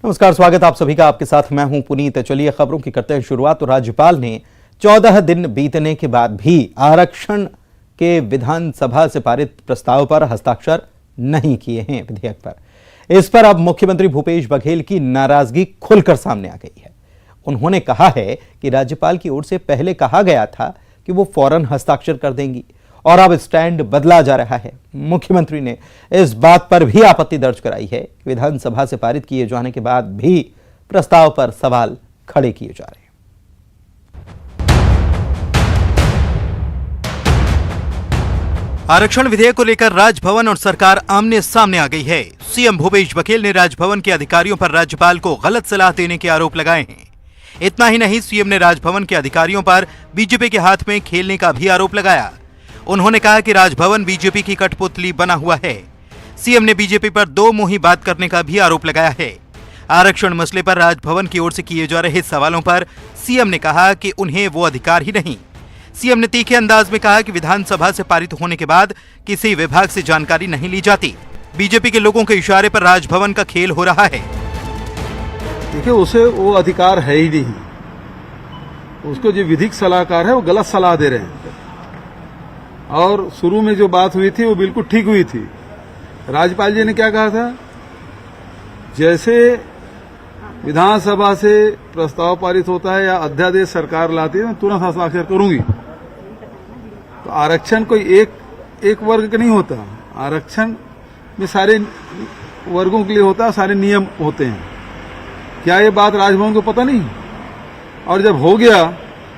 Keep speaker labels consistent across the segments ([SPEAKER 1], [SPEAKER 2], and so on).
[SPEAKER 1] नमस्कार, स्वागत आप सभी का। आपके साथ मैं हूं पुनीत। चलिए खबरों की करते हैं शुरुआत। तो राज्यपाल ने 14 दिन बीतने के बाद भी आरक्षण के विधानसभा से पारित प्रस्ताव पर हस्ताक्षर नहीं किए हैं विधेयक पर। इस पर अब मुख्यमंत्री भूपेश बघेल की नाराजगी खुलकर सामने आ गई है। उन्होंने कहा है कि राज्यपाल की ओर से पहले कहा गया था कि वो फौरन हस्ताक्षर कर देंगी और अब स्टैंड बदला जा रहा है। मुख्यमंत्री ने इस बात पर भी आपत्ति दर्ज कराई है कि विधानसभा से पारित किए जाने के बाद भी प्रस्ताव पर सवाल खड़े किए जा रहे हैं।
[SPEAKER 2] आरक्षण विधेयक को लेकर राजभवन और सरकार आमने सामने आ गई है। सीएम भूपेश बघेल ने राजभवन के अधिकारियों पर राज्यपाल को गलत सलाह देने के आरोप लगाए हैं। इतना ही नहीं, सीएम ने राजभवन के अधिकारियों पर बीजेपी के हाथ में खेलने का भी आरोप लगाया। उन्होंने कहा कि राजभवन बीजेपी की कठपुतली बना हुआ है। सीएम ने बीजेपी पर दो मुंही बात करने का भी आरोप लगाया है। आरक्षण मसले पर राजभवन की ओर से किए जा रहे सवालों पर सीएम ने कहा कि उन्हें वो अधिकार ही नहीं। सीएम ने तीखे अंदाज में कहा कि विधानसभा से पारित होने के बाद किसी विभाग से जानकारी नहीं ली जाती। बीजेपी के लोगों के इशारे पर राजभवन का खेल हो रहा है।
[SPEAKER 3] देखिए, उसे वो अधिकार है ही नहीं। उसको जो विधिक सलाहकार है वो गलत सलाह दे रहे हैं। और शुरू में जो बात हुई थी वो बिल्कुल ठीक हुई थी। राज्यपाल जी ने क्या कहा था, जैसे विधानसभा से प्रस्ताव पारित होता है या अध्यादेश सरकार लाती है, मैं तुरंत हस्ताक्षर करूंगी। तो आरक्षण कोई एक वर्ग का नहीं होता। आरक्षण में सारे वर्गों के लिए होता है, सारे नियम होते हैं। क्या ये बात राजभवन को पता नहीं? और जब हो गया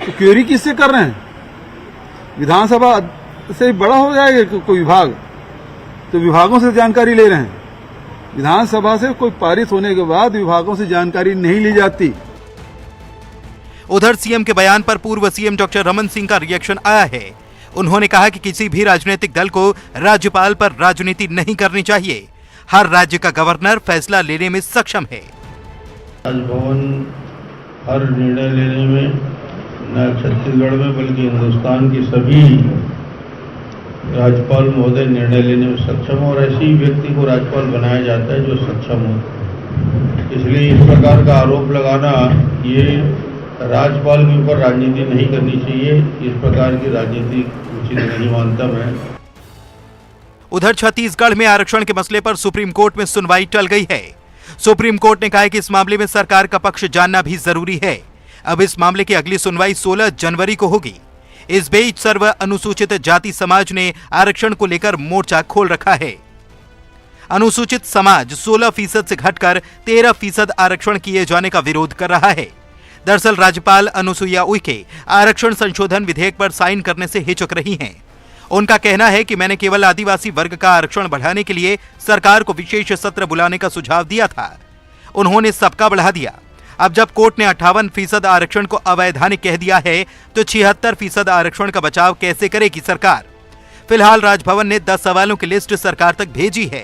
[SPEAKER 3] तो क्वेरी किससे कर रहे हैं? विधानसभा से बड़ा हो जाएगा कोई विभाग, तो विभागों से जानकारी ले रहे हैं। विधानसभा से कोई पारित होने के बाद विभागों से जानकारी नहीं ली जाती।
[SPEAKER 2] उधर सीएम के बयान पर पूर्व सीएम डॉक्टर रमन सिंह का रिएक्शन आया है। उन्होंने कहा कि किसी भी राजनीतिक दल को राज्यपाल पर राजनीति नहीं करनी चाहिए। हर राज्य का गवर्नर फैसला लेने में सक्षम है।
[SPEAKER 4] राजभवन हर निर्णय लेने में न छत्तीसगढ़ में बल्कि हिंदुस्तान की सभी राज्यपाल महोदय निर्णय लेने में सक्षम, और ऐसे ही व्यक्ति को राज्यपाल बनाया जाता है जो सक्षम हो। इसलिए इस प्रकार का आरोप लगाना, ये राज्यपाल के ऊपर राजनीति नहीं करनी चाहिए। इस प्रकार की राजनीति उचित नहीं मानता मैं।
[SPEAKER 2] उधर छत्तीसगढ़ में आरक्षण के मसले पर सुप्रीम कोर्ट में सुनवाई टल गई है। सुप्रीम कोर्ट ने कहा है कि इस मामले में सरकार का पक्ष जानना भी जरूरी है। अब इस मामले की अगली सुनवाई 16 जनवरी को होगी। इस बीच सर्व अनुसूचित जाति समाज ने आरक्षण को लेकर मोर्चा खोल रखा है। अनुसूचित समाज 16% से घटकर 13% आरक्षण किए जाने का विरोध कर रहा है। दरअसल राज्यपाल अनुसुईया उइके आरक्षण संशोधन विधेयक पर साइन करने से हिचक रही हैं। उनका कहना है कि मैंने केवल आदिवासी वर्ग का आरक्षण बढ़ाने के लिए सरकार को विशेष सत्र बुलाने का सुझाव दिया था। उन्होंने सबका बढ़ा दिया। अब जब कोर्ट ने 58% आरक्षण को अवैधानिक कह दिया है तो 76% आरक्षण का बचाव कैसे करेगी सरकार? फिलहाल राजभवन ने 10 सवालों की लिस्ट सरकार तक भेजी है,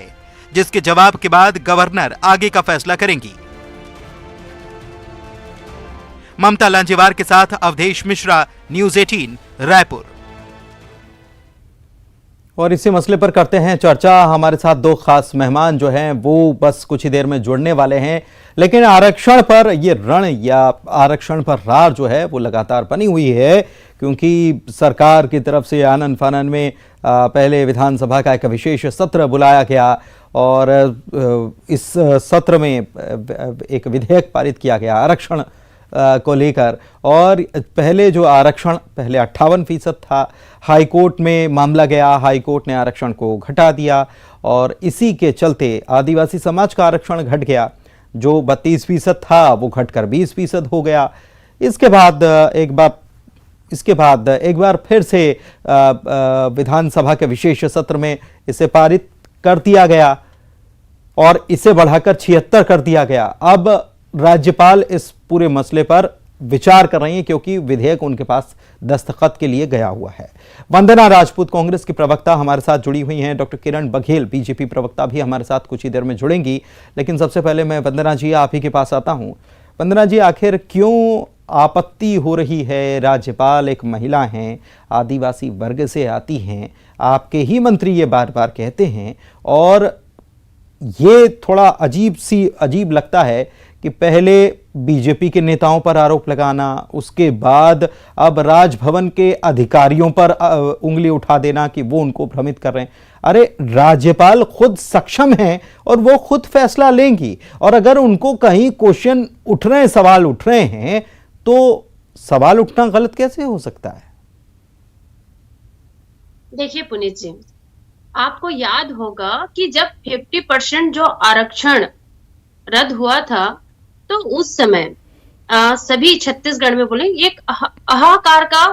[SPEAKER 2] जिसके जवाब के बाद गवर्नर आगे का फैसला करेंगी। ममता लांजेवार के साथ अवधेश मिश्रा, न्यूज़ 18, रायपुर।
[SPEAKER 1] और इसी मसले पर करते हैं चर्चा। हमारे साथ दो खास मेहमान जो हैं वो बस कुछ ही देर में जुड़ने वाले हैं। लेकिन आरक्षण पर ये रण या आरक्षण पर रार जो है वो लगातार बनी हुई है, क्योंकि सरकार की तरफ से आनन फानन में पहले विधानसभा का एक विशेष सत्र बुलाया गया और इस सत्र में एक विधेयक पारित किया गया आरक्षण को लेकर। और पहले जो आरक्षण पहले 58% था, हाईकोर्ट में मामला गया, हाईकोर्ट ने आरक्षण को घटा दिया और इसी के चलते आदिवासी समाज का आरक्षण घट गया। जो 32% था वो घटकर 20% हो गया। इसके बाद एक बार फिर से विधानसभा के विशेष सत्र में इसे पारित कर दिया गया और इसे बढ़ाकर 76 कर दिया गया। अब राज्यपाल इस पूरे मसले पर विचार कर रही हैं, क्योंकि विधेयक उनके पास दस्तखत के लिए गया हुआ है। वंदना राजपूत कांग्रेस की प्रवक्ता हमारे साथ जुड़ी हुई हैं। डॉक्टर किरण बघेल बीजेपी प्रवक्ता भी हमारे साथ कुछ ही देर में जुड़ेंगी। लेकिन सबसे पहले मैं वंदना जी आप ही के पास आता हूं। वंदना जी, आखिर क्यों आपत्ति हो रही है? राज्यपाल एक महिला हैं, आदिवासी वर्ग से आती हैं, आपके ही मंत्री ये बार बार कहते हैं और ये थोड़ा अजीब लगता है कि पहले बीजेपी के नेताओं पर आरोप लगाना, उसके बाद अब राजभवन के अधिकारियों पर उंगली उठा देना कि वो उनको भ्रमित कर रहे हैं। अरे राज्यपाल खुद सक्षम हैं और वो खुद फैसला लेंगी, और अगर उनको कहीं क्वेश्चन उठ रहे हैं, सवाल उठ रहे हैं, तो सवाल उठना गलत कैसे हो सकता है?
[SPEAKER 5] देखिए पुनीत जी, आपको याद होगा कि जब 50% जो आरक्षण रद्द हुआ था, तो उस समय सभी छत्तीसगढ़ में बोले एक हाहाकार का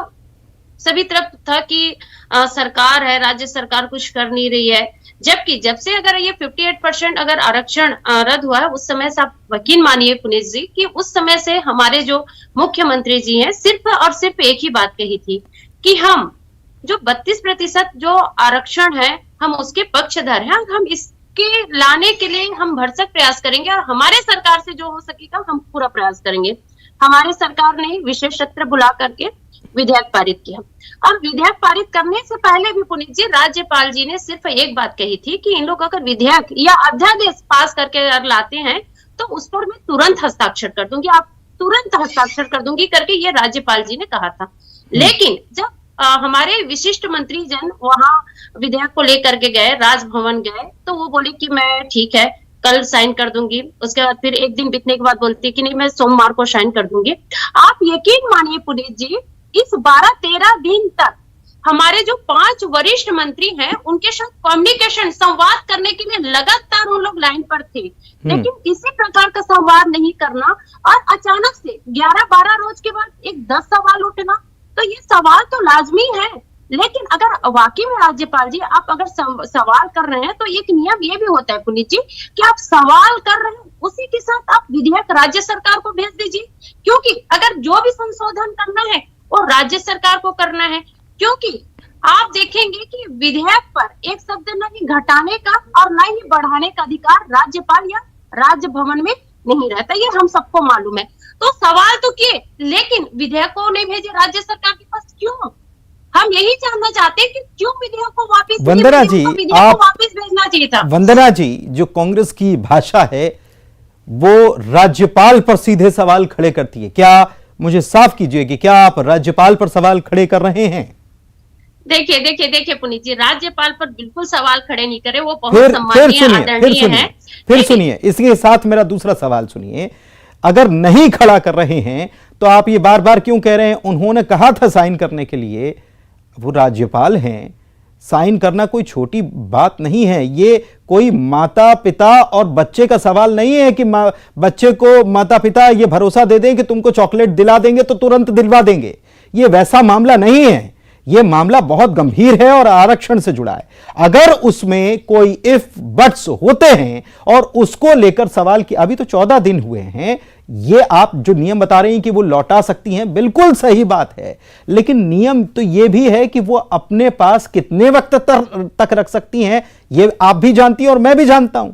[SPEAKER 5] सभी तरफ था कि सरकार है, राज्य सरकार कुछ कर नहीं रही है। जबकि जब से अगर ये 58% अगर आरक्षण रद्द हुआ है, उस समय से आप यकीन मानिए पुनीत जी कि उस समय से हमारे जो मुख्यमंत्री जी हैं सिर्फ और सिर्फ एक ही बात कही थी कि हम जो 32% जो आरक्षण है हम उसके पक्षधर हैं, हम इसके लाने के लिए हम भरसक प्रयास करेंगे और हमारे सरकार से जो हो सकेगा हम पूरा प्रयास करेंगे। हमारे सरकार ने विशेष सत्र बुला करके विधेयक पारित किया, और विधेयक पारित करने से पहले भी पुनीत जी राज्यपाल जी ने सिर्फ एक बात कही थी कि इन लोग अगर विधेयक या अध्यादेश पास करके अगर लाते हैं तो उस पर मैं तुरंत हस्ताक्षर कर दूंगी, आप तुरंत हस्ताक्षर कर दूंगी करके ये राज्यपाल जी ने कहा था। लेकिन जब हमारे विशिष्ट मंत्री जन वहां विधेयक को लेकर के गए, राजभवन गए, तो वो बोले कि मैं ठीक है कल साइन कर दूंगी। उसके बाद फिर एक दिन बीतने के बाद बोलती कि नहीं मैं सोमवार को साइन कर दूंगी। आप यकीन मानिए पुनीत जी, इस 12-13 दिन तक हमारे जो 5 वरिष्ठ मंत्री हैं उनके साथ कम्युनिकेशन संवाद करने के लिए लगातार उन लोग लाइन पर थे, लेकिन किसी प्रकार का संवाद नहीं करना, और अचानक से 11-12 रोज के बाद एक 10 सवाल उठना, तो ये सवाल तो लाजमी है। लेकिन अगर वाकई में राज्यपाल जी आप अगर सवाल कर रहे हैं तो एक नियम ये भी होता है पुनीत जी कि आप सवाल कर रहे हैं उसी के साथ आप विधेयक राज्य सरकार को भेज दीजिए, क्योंकि अगर जो भी संशोधन करना है वो राज्य सरकार को करना है। क्योंकि आप देखेंगे कि विधेयक पर एक शब्द नहीं घटाने का और न ही बढ़ाने का अधिकार राज्यपाल या राजभवन में नहीं रहता, ये हम सबको मालूम है। तो सवाल तो किए, लेकिन विधेयक को नहीं भेजे राज्य सरकार के पास, क्यों? हम यही जानना चाहते हैं कि क्यों विधेयक को वापस,
[SPEAKER 1] वंदना जी आप
[SPEAKER 5] वापस भेजना चाहिए था।
[SPEAKER 1] वंदना जी, जो कांग्रेस की भाषा है वो राज्यपाल पर सीधे सवाल खड़े करती है। क्या मुझे साफ कीजिए कि क्या आप राज्यपाल पर सवाल खड़े कर रहे हैं?
[SPEAKER 5] देखिए पुनीत जी, राज्यपाल पर बिल्कुल सवाल खड़े नहीं करे, वो बहुत सम्माननीय आदरणीय है।
[SPEAKER 1] फिर सुनिए, इसके साथ मेरा दूसरा सवाल सुनिए। अगर नहीं खड़ा कर रहे हैं तो आप ये बार बार क्यों कह रहे हैं? उन्होंने कहा था साइन करने के लिए, वो राज्यपाल हैं, साइन करना कोई छोटी बात नहीं है। ये कोई माता पिता और बच्चे का सवाल नहीं है कि बच्चे को माता पिता ये भरोसा दे दें कि तुमको चॉकलेट दिला देंगे तो तुरंत दिलवा देंगे। ये वैसा मामला नहीं है, ये मामला बहुत गंभीर है और आरक्षण से जुड़ा है। अगर उसमें कोई इफ बट्स होते हैं और उसको लेकर सवाल की, अभी तो 14 दिन हुए हैं, ये आप जो नियम बता रही हैं कि वो लौटा सकती हैं, बिल्कुल सही बात है, लेकिन नियम तो ये भी है कि वो अपने पास कितने वक्त तक रख सकती हैं, ये आप भी जानती हैं और मैं भी जानता हूं,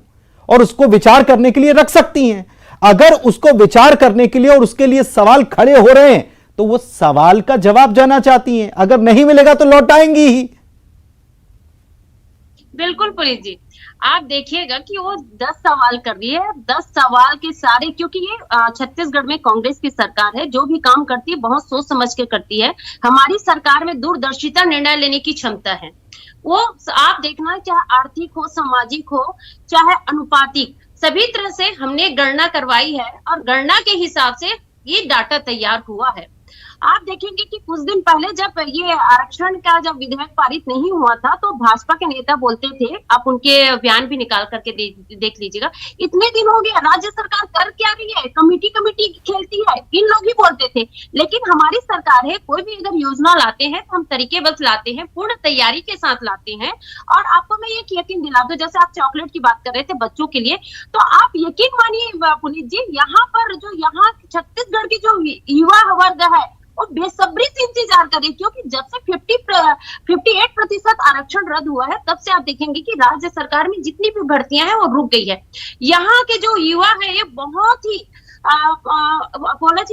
[SPEAKER 1] और उसको विचार करने के लिए रख सकती हैं। अगर उसको विचार करने के लिए और उसके लिए सवाल खड़े हो रहे हैं तो वो सवाल का जवाब जानना चाहती हैं, अगर नहीं मिलेगा तो लौटाएंगी ही।
[SPEAKER 5] बिल्कुल पुनीत जी, आप देखिएगा कि वो 10 सवाल कर रही है, 10 सवाल के सारे, क्योंकि ये छत्तीसगढ़ में कांग्रेस की सरकार है, जो भी काम करती है बहुत सोच समझ के करती है। हमारी सरकार में दूरदर्शिता निर्णय लेने की क्षमता है। वो आप देखना, चाहे आर्थिक हो, सामाजिक हो, चाहे अनुपातिक, सभी तरह से हमने गणना करवाई है और गणना के हिसाब से ये डाटा तैयार हुआ है। आप देखेंगे कि कुछ दिन पहले जब ये आरक्षण का जब विधेयक पारित नहीं हुआ था तो भाजपा के नेता बोलते थे, आप उनके बयान भी निकाल करके देख लीजिएगा, इतने दिन हो गया राज्य सरकार कर क्या रही है, कमेटी खेलती है, इन लोग ही बोलते थे। लेकिन हमारी सरकार है, कोई भी अगर योजना लाते हैं तो हम तरीके बस लाते हैं, पूर्ण तैयारी के साथ लाते हैं। और आपको मैं एक यकीन दिला दूं, जैसे आप चॉकलेट की बात कर रहे थे बच्चों के लिए, तो आप यकीन मानिए पुनीत जी, यहाँ पर जो यहाँ छत्तीसगढ़ की जो युवा वर्ग है वो बेसब्री से इंतजार करे, क्योंकि जब से 58% आरक्षण रद्द हुआ है तब से आप देखेंगे कि राज्य सरकार में जितनी भी भर्तियां हैं वो रुक गई है। यहाँ के जो युवा है ये बहुत ही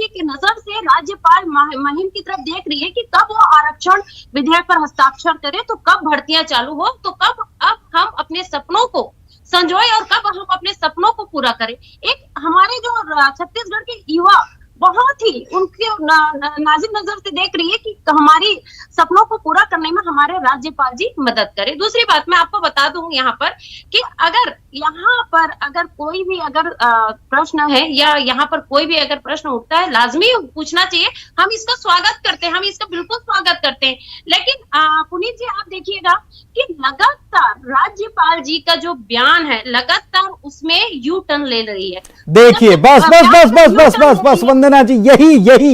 [SPEAKER 5] की नजर से राज्यपाल मुहिम की तरफ देख रही है कि कब वो आरक्षण विधेयक पर हस्ताक्षर करे, तो कब भर्तियां चालू हो, तो कब अब हम अपने सपनों को संजोए और कब हम अपने सपनों को पूरा करें। एक हमारे जो छत्तीसगढ़ के युवा बहुत ही उनके नाजिम नजर से देख रही है कि हमारी सपनों को पूरा करने में हमारे राज्यपाल जी मदद करें। दूसरी बात मैं आपको बता दूं यहाँ पर कि अगर यहाँ पर अगर कोई भी अगर प्रश्न है या यहाँ पर कोई भी अगर प्रश्न उठता है, लाजमी पूछना चाहिए। हम इसका स्वागत करते हैं, हम इसका बिल्कुल स्वागत करते हैं। लेकिन पुनीत जी आप देखिएगा कि लगातार राज्यपाल जी का जो बयान है लगातार उसमें यू टर्न ले रही है।
[SPEAKER 1] देखिए बस वंदना जी,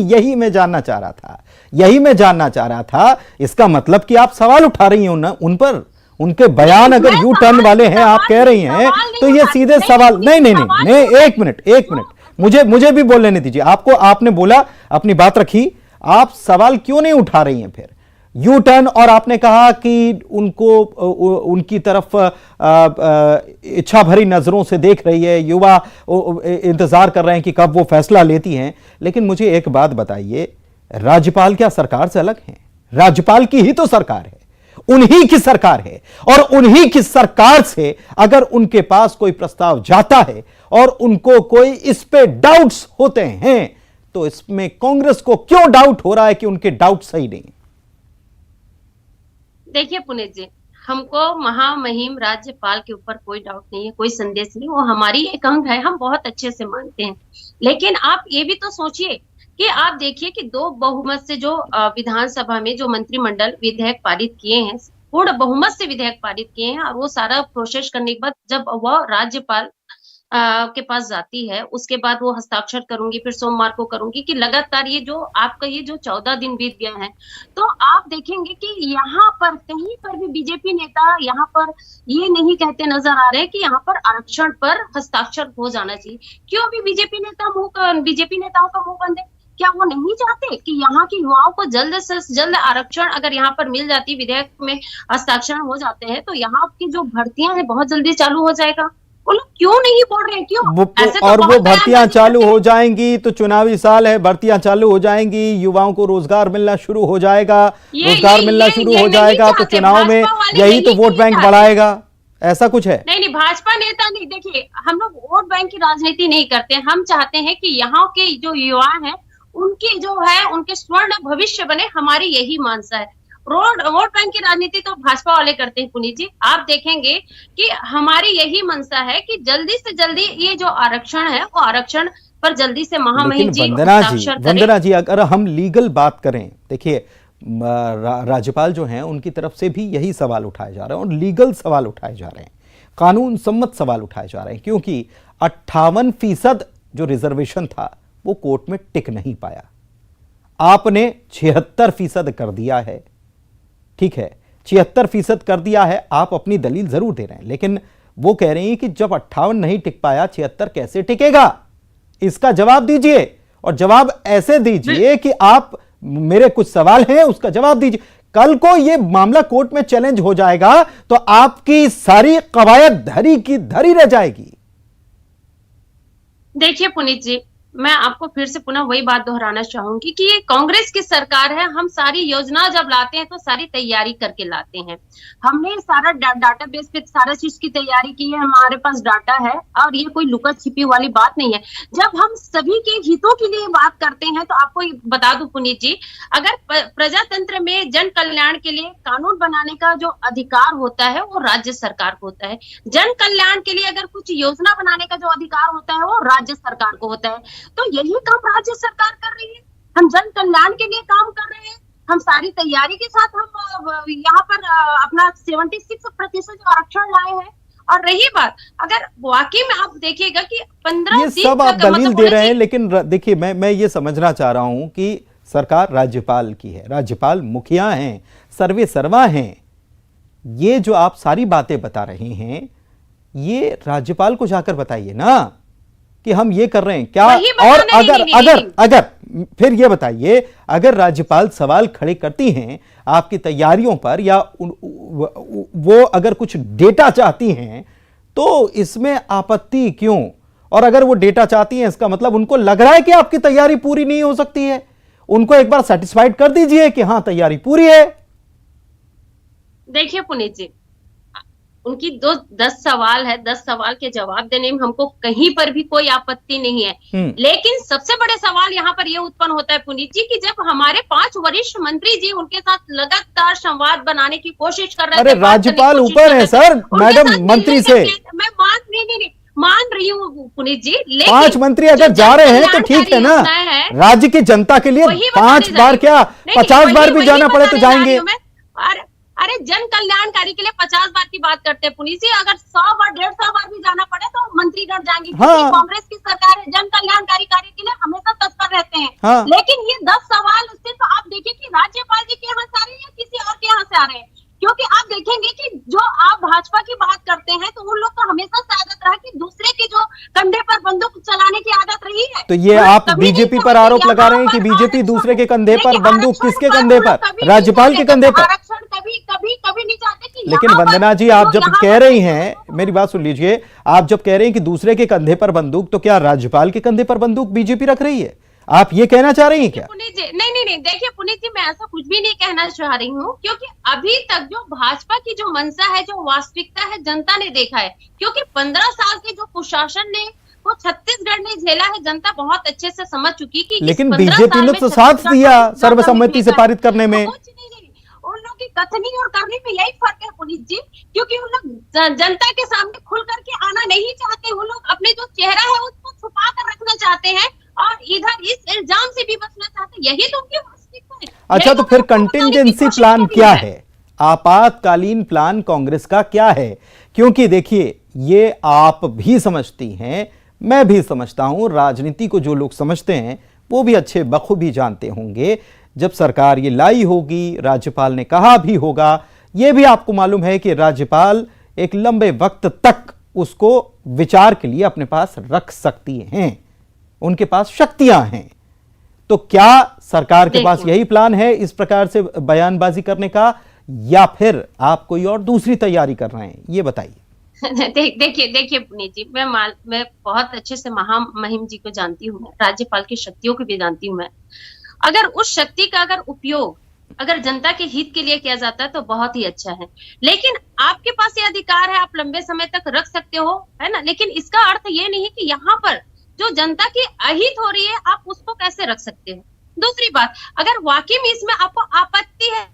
[SPEAKER 1] यही मैं जानना चाह रहा था, यही मैं जानना चाह रहा था। इसका मतलब कि आप सवाल उठा रही हो ना उन पर, उनके बयान अगर यू टर्न वाले हैं आप कह रही हैं तो ये सीधे सवाल नहीं, एक मिनट मुझे भी बोल लेने दीजिए। आपको, आपने बोला, अपनी बात रखी, आप सवाल क्यों नहीं उठा रही हैं फिर यू टर्न? और आपने कहा कि उनको उनकी तरफ इच्छा भरी नजरों से देख रही है, युवा इंतजार कर रहे हैं कि कब वो फैसला लेती हैं। लेकिन मुझे एक बात बताइए, राज्यपाल क्या सरकार से अलग हैं? राज्यपाल की ही तो सरकार है, उन्हीं की सरकार है, और उन्हीं की सरकार से अगर उनके पास कोई प्रस्ताव जाता है और उनको कोई इस पे डाउट्स होते हैं तो इसमें कांग्रेस को क्यों डाउट हो रहा है कि उनके डाउट सही नहीं?
[SPEAKER 5] देखिए पुनीत जी, हमको महामहिम राज्यपाल के ऊपर कोई डाउट नहीं है, कोई संदेश नहीं, वो हमारी एक अंग है, हम बहुत अच्छे से मानते हैं। लेकिन आप ये भी तो सोचिए कि आप देखिए कि 2 बहुमत से जो विधानसभा में जो मंत्रिमंडल विधेयक पारित किए हैं, पूर्ण बहुमत से विधेयक पारित किए हैं, और वो सारा प्रोसेस करने के बाद जब वह राज्यपाल के पास जाती है, उसके बाद वो हस्ताक्षर करूंगी, फिर सोमवार को करूंगी, कि लगातार ये जो आपका ये जो 14 दिन बीत गया है, तो आप देखेंगे कि यहाँ पर कहीं पर भी बीजेपी नेता यहाँ पर ये नहीं कहते नजर आ रहे हैं कि यहाँ पर आरक्षण पर हस्ताक्षर हो जाना चाहिए। क्यों भी बीजेपी नेताओं का मुंह बंद है? क्या वो नहीं चाहते कि यहाँ के युवाओं को जल्द से जल्द आरक्षण अगर यहाँ पर मिल जाती, विधेयक में हस्ताक्षर हो जाते हैं, तो यहाँ की जो भर्तियां हैं बहुत जल्दी चालू हो जाएगा। वो लोग क्यों नहीं बोल रहे हैं? क्यों? ऐसे तो
[SPEAKER 1] और वो
[SPEAKER 5] बहुत
[SPEAKER 1] भर्तियां चालू हो जाएंगी तो चुनावी साल है, भर्तियां चालू हो जाएंगी, युवाओं को रोजगार मिलना शुरू हो जाएगा, रोजगार मिलना शुरू हो जाएगा तो चुनाव में यही तो वोट बैंक बढ़ाएगा, ऐसा कुछ है?
[SPEAKER 5] नहीं, भाजपा नेता नहीं। देखिए, हम लोग वोट बैंक की राजनीति नहीं करते। हम चाहते हैं कि यहाँ के जो युवा हैं उनकी जो है उनके स्वर्ण भविष्य बने, हमारी यही मानसा है। वोट बैंक की राजनीति तो भाजपा वाले करते हैं पुनीत जी। आप देखेंगे कि हमारी यही मंशा है कि जल्दी से जल्दी ये जो आरक्षण है वो आरक्षण पर जल्दी से महामहिम जी
[SPEAKER 1] वंदना जी, अगर हम लीगल बात करें, देखिए राज्यपाल जो हैं उनकी तरफ से भी यही सवाल उठाए जा रहे हैं और लीगल सवाल उठाए जा रहे हैं, कानून सम्मत सवाल उठाए जा रहे हैं, क्योंकि 58% जो रिजर्वेशन था वो कोर्ट में टिक नहीं पाया। आपने 76% कर दिया है, ठीक है, 76% कर दिया है, आप अपनी दलील जरूर दे रहे हैं, लेकिन वो कह रही हैं कि जब 58 नहीं टिक पाया, 76 कैसे टिकेगा? इसका जवाब दीजिए, और जवाब ऐसे दीजिए कि आप, मेरे कुछ सवाल हैं उसका जवाब दीजिए। कल को ये मामला कोर्ट में चैलेंज हो जाएगा तो आपकी सारी कवायद धरी की धरी रह जाएगी।
[SPEAKER 5] देखिए पुनीत जी, मैं आपको फिर से पुनः वही बात दोहराना चाहूंगी कि ये कांग्रेस की सरकार है। हम सारी योजना जब लाते हैं तो सारी तैयारी करके लाते हैं। हमने सारा डाटाबेस पे सारा चीज की तैयारी की है, हमारे पास डाटा है, और ये कोई लुका छिपी वाली बात नहीं है। जब हम सभी के हितों के लिए बात करते हैं तो आपको बता दूं पुनीत जी, अगर प्रजातंत्र में जन कल्याण के लिए कानून बनाने का जो अधिकार होता है वो राज्य सरकार को होता है। जन कल्याण के लिए अगर कुछ योजना बनाने का जो अधिकार होता है वो राज्य सरकार को होता है। तो यही काम राज्य सरकार कर रही है। हम जन कल्याण के लिए काम कर रहे हैं, हम सारी तैयारी के साथ हम यहाँ पर अपना 76% जो आरक्षण लाए हैं। और रही बात, अगर वाकई में आप देखिएगा कि 15
[SPEAKER 1] ये सब आप दलील दे रहे हैं, लेकिन देखिए मैं ये समझना चाह रहा हूं कि सरकार राज्यपाल की है, राज्यपाल मुखिया हैं, सर्वे सर्वा हैं। ये जो आप सारी बातें बता रहे हैं ये राज्यपाल को जाकर बताइए ना कि हम ये कर रहे हैं क्या। और अगर फिर ये बताइए, अगर राज्यपाल सवाल खड़े करती हैं आपकी तैयारियों पर, या वो अगर कुछ डेटा चाहती हैं तो इसमें आपत्ति क्यों? और अगर वो डेटा चाहती हैं इसका मतलब उनको लग रहा है कि आपकी तैयारी पूरी नहीं हो सकती है। उनको एक बार सेटिस्फाइड कर दीजिए कि हां तैयारी पूरी है।
[SPEAKER 5] देखिए पुनीत जी, उनकी 10 सवाल है, 10 सवाल के जवाब देने में हमको कहीं पर भी कोई आपत्ति नहीं है। लेकिन सबसे बड़े सवाल यहाँ पर ये उत्पन्न होता है पुनीत जी कि जब हमारे 5 वरिष्ठ मंत्री जी उनके साथ लगातार संवाद बनाने की कोशिश कर रहे थे,
[SPEAKER 1] अरे राज्यपाल ऊपर है सर मैडम मंत्री से।
[SPEAKER 5] मैं मान रही हूँ पुनीत जी, लेकिन
[SPEAKER 1] 5 मंत्री अगर जा रहे हैं तो ठीक है ना, राज्य की जनता के लिए 5 बार क्या 50 बार भी जाना पड़े तो जाएंगे।
[SPEAKER 5] अरे जन कल्याणकारी के लिए 50 बार की बात करते हैं पुनीत जी, अगर 100 बार 150 बार भी जाना पड़े तो मंत्रीगण जाएंगे।
[SPEAKER 1] हाँ।
[SPEAKER 5] कांग्रेस की सरकार है, जन कल्याणकारी कार्य के लिए हमेशा तत्पर रहते हैं।
[SPEAKER 1] हाँ।
[SPEAKER 5] लेकिन ये 10 सवाल उससे तो आप देखिए कि राज्यपाल जी के यहाँ से आ रहे हैं या किसी और के यहाँ से आ रहे हैं, क्योंकि आप देखेंगे कि जो आप भाजपा की बात करते हैं तो उन लोग को हमेशा से आदत रहा कि दूसरे के जो कंधे पर बंदूक चलाने की आदत रही है।
[SPEAKER 1] तो ये आप बीजेपी पर आरोप लगा रहे हैं कि बीजेपी दूसरे के कंधे पर बंदूक, किसके कंधे पर? राज्यपाल के कंधे पर।
[SPEAKER 5] आरक्षण कभी नहीं चाहते कि
[SPEAKER 1] लेकिन वंदना जी आप जब कह रही हैं, मेरी बात सुन लीजिए, आप जब कह रहे हैं कि दूसरे के कंधे पर बंदूक, तो क्या राज्यपाल के कंधे पर बंदूक बीजेपी रख रही है? आप ये कहना चाह रही हैं क्या?
[SPEAKER 5] पुनीत जी नहीं, देखिए पुनीत जी, मैं ऐसा कुछ भी नहीं कहना चाह रही हूँ, क्योंकि अभी तक जो भाजपा की जो मंशा है, जो वास्तविकता है, जनता ने देखा है। क्योंकि 15 साल के जो कुशासन ने वो छत्तीसगढ़ ने झेला है, जनता बहुत अच्छे से समझ चुकी कि
[SPEAKER 1] लेकिन बीजेपी ने तो साथ दिया सर्वसम्मति से पारित करने में।
[SPEAKER 5] उन लोग की कथनी और करनी में यही फर्क है पुनीत जी, क्योंकि उन लोग जनता के सामने खुल करके आना नहीं चाहते। उन लोग अपने जो चेहरा है उसको छुपा कर रखना चाहते हैं और इधर इस इल्जाम से भी बचना चाहते हैं। यही तो उनकी वास्तविकता है।
[SPEAKER 1] अच्छा, तो फिर कंटिंजेंसी प्लान क्या है? आपातकालीन प्लान कांग्रेस का क्या है? क्योंकि देखिए, ये आप भी समझती हैं, मैं भी समझता हूं, राजनीति को जो लोग समझते हैं वो भी अच्छे बखूबी जानते होंगे। जब सरकार ये लाई होगी, राज्यपाल ने कहा भी होगा, ये भी आपको मालूम है कि राज्यपाल एक लंबे वक्त तक उसको विचार के लिए अपने पास रख सकती हैं, उनके पास शक्तियां हैं। तो क्या सरकार के पास यही प्लान है इस प्रकार से बयानबाजी करने का, या फिर आप कोई और दूसरी तैयारी कर रहे हैं? ये बताइए।
[SPEAKER 5] देखिए पुनीत जी, मैं बहुत अच्छे से महामहिम जी को जानती हूँ, राज्यपाल की शक्तियों को भी जानती हूँ मैं। अगर उस शक्ति का अगर उपयोग अगर जनता के हित के लिए किया जाता है तो बहुत ही अच्छा है, लेकिन आपके पास ये अधिकार है, आप लंबे समय तक रख सकते हो, है ना। लेकिन इसका अर्थ ये नहीं है कि यहाँ पर जो जनता की अहित हो रही है आप उसको कैसे रख सकते हो। दूसरी बात, अगर वाकई में इसमें आपको आपत्ति है,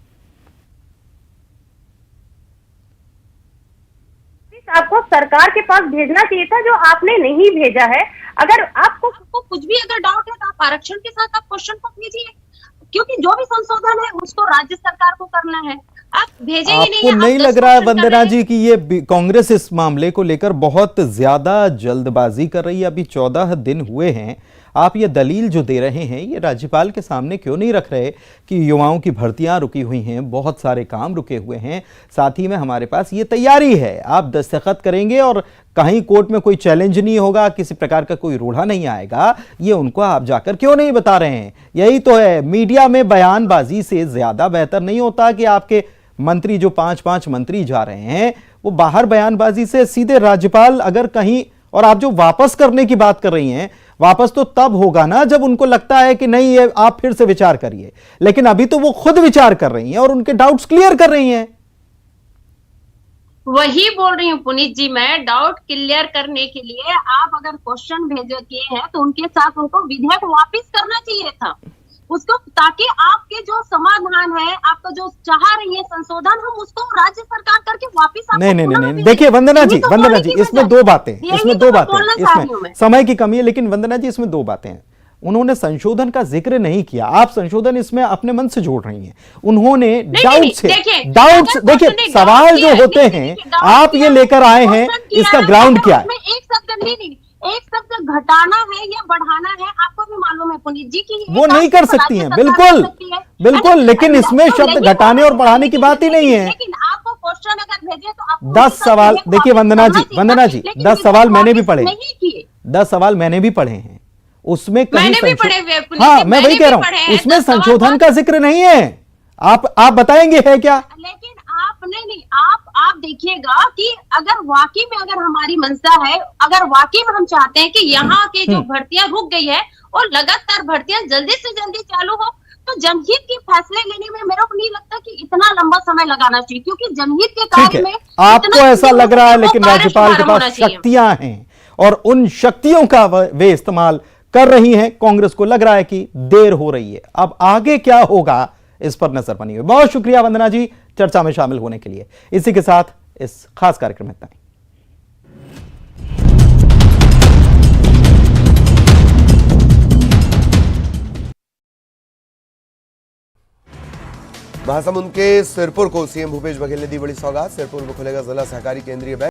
[SPEAKER 6] आपको सरकार के पास भेजना चाहिए था, जो आपने नहीं भेजा है। अगर आपको
[SPEAKER 5] कुछ भी अगर डाउट है तो आप आरक्षण के साथ आप क्वेश्चन को भेजिए, क्योंकि जो भी संशोधन है उसको राज्य सरकार को करना है। आप भेजे ही नहीं।
[SPEAKER 1] आपको नहीं लग रहा है वंदना जी कि ये कांग्रेस इस मामले को लेकर बहुत ज्यादा जल्दबाजी कर रही है? अभी 14 दिन हुए हैं, आप ये दलील जो दे रहे हैं ये राज्यपाल के सामने क्यों नहीं रख रहे कि युवाओं की भर्तियां रुकी हुई हैं, बहुत सारे काम रुके हुए हैं, साथ ही में हमारे पास ये तैयारी है, आप दस्तखत करेंगे और कहीं कोर्ट में कोई चैलेंज नहीं होगा, किसी प्रकार का कोई रूढ़ा नहीं आएगा, ये उनको आप जाकर क्यों नहीं बता रहे हैं? यही तो है, मीडिया में बयानबाजी से ज्यादा बेहतर नहीं होता कि आपके मंत्री जो 5-5 मंत्री जा रहे हैं वो बाहर बयानबाजी से सीधे राज्यपाल अगर कहीं, और आप जो वापस करने की बात कर रही हैं, वापस तो तब होगा ना जब उनको लगता है कि नहीं ये आप फिर से विचार करिए, लेकिन अभी तो वो खुद विचार कर रही हैं और उनके डाउट्स क्लियर कर रही हैं।
[SPEAKER 5] वही बोल रही हूँ पुनीत जी, मैं डाउट क्लियर करने के लिए आप अगर क्वेश्चन भेजे किए हैं तो उनके साथ उनको विधेयक वापस करना चाहिए था उसको, ताकि आपके जो समाधान है, आपका जो चाह रही है संशोधन, हम उसको राज्य सरकार करके वापस
[SPEAKER 1] नहीं, देखिए वंदना जी, इसमें दो बातें, इसमें समय की कमी है, लेकिन वंदना जी इसमें 2 बातें हैं। उन्होंने संशोधन का जिक्र नहीं किया, आप संशोधन इसमें अपने मन से जोड़ रही हैं। उन्होंने डाउट्स, देखिए सवाल जो होते हैं आप ये लेकर आए हैं, इसका ग्राउंड क्या है?
[SPEAKER 5] एक शब्द घटाना है या बढ़ाना है, आपको भी मालूम है पुनीत जी की
[SPEAKER 1] वो नहीं कर सकती हैं, बिल्कुल, लेकिन इसमें शब्द घटाने और बढ़ाने की बात ही नहीं है।
[SPEAKER 5] लेकिन आपको क्वेश्चन अगर भेजे तो आप
[SPEAKER 1] 10 सवाल, देखिए वंदना जी 10 सवाल मैंने भी पढ़े, 10 सवाल मैंने भी पढ़े हैं, उसमें कहीं हाँ मैं वही कह रहा हूं, उसमें संशोधन का जिक्र नहीं है। आप बताएंगे है क्या?
[SPEAKER 5] लेकिन आप नहीं, आप देखिएगा कि अगर वाकई में अगर हमारी मंशा है, अगर वाकई में हम चाहते हैं कि यहाँ के जो भर्तियां रुक गई है और लगातार भर्तियां जल्दी से जल्दी चालू हो, तो जनहित के फैसले लेने में मेरे को नहीं लगता कि इतना लंबा समय लगाना चाहिए, क्योंकि जनहित के
[SPEAKER 1] ठीक
[SPEAKER 5] कार्य
[SPEAKER 1] है,
[SPEAKER 5] में
[SPEAKER 1] आपको
[SPEAKER 5] इतना
[SPEAKER 1] ऐसा लग रहा है,
[SPEAKER 5] वो
[SPEAKER 1] लेकिन
[SPEAKER 5] कार्य
[SPEAKER 1] राज्यपाल के
[SPEAKER 5] शुभारंभ होना
[SPEAKER 1] पास
[SPEAKER 5] चाहिए।
[SPEAKER 1] शक्तियां हैं और उन शक्तियों का वे इस्तेमाल कर रही हैं। कांग्रेस को लग रहा है कि देर हो रही है। अब आगे क्या होगा, इस पर नजर बनी हुई। बहुत शुक्रिया वंदना जी चर्चा में शामिल होने के लिए। इसी के साथ इस खास कार्यक्रम में इतना ही।
[SPEAKER 7] महासमुंद के सिरपुर को सीएम भूपेश बघेल ने दी बड़ी सौगात। सिरपुर में खुलेगा जिला सहकारी केंद्रीय बैंक।